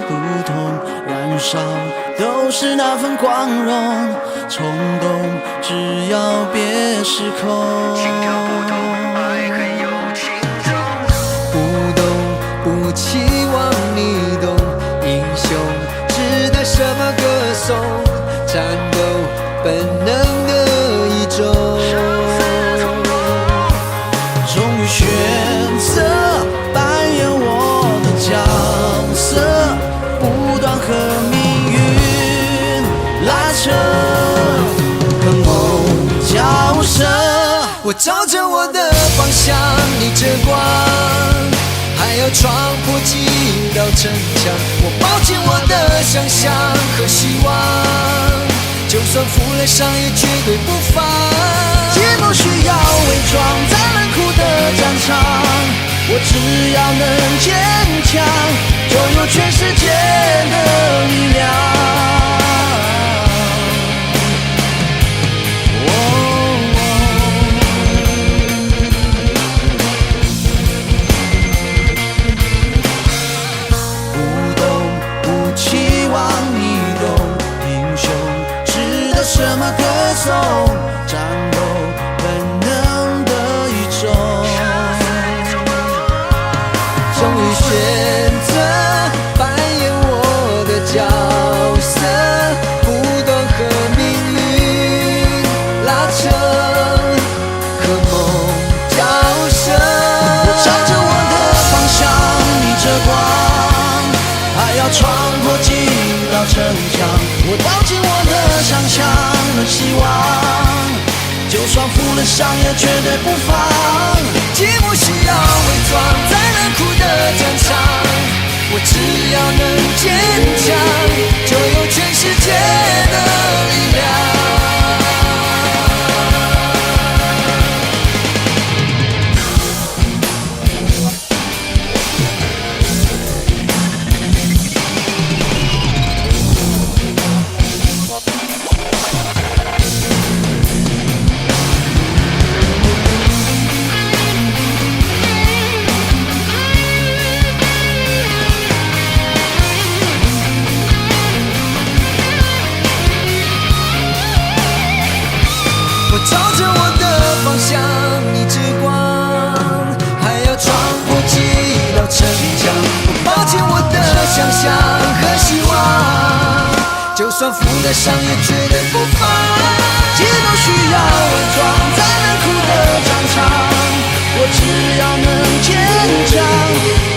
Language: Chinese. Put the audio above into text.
不同，燃烧都是那份光荣。冲动，只要别失控。心跳不同，爱很有轻重。不懂，不期望你懂。英雄值得什么歌颂？战斗本能的一种。终于选择扮演我的角色，不断和命运拉扯，跟梦交涉。我照着我的方向，逆着光，还要闯破几道城墙。我抱紧我的想象和希望，就算负了伤也绝对不放。既不需要伪装，在冷酷的战场，我只要能坚强，就有全世界的力量。不懂，不期望你懂，英雄值得什么歌颂？战斗本能的一种。终于选择扮演我的角色，不断和命运拉扯，和梦交涉。我照着我的方向，逆着光，还要闯破几道城墙。我抱紧我的想象和希望，就算负了伤也绝对不放。既不需要伪装，在冷酷的战场，我只要能坚强，就有全世界的力量。我照着我的方向，逆着光，还要闯破几道城墙。我抱紧我的想象和希望，就算负了伤也绝对不放。既不需要伪装，在冷酷的战场，我只要能坚强。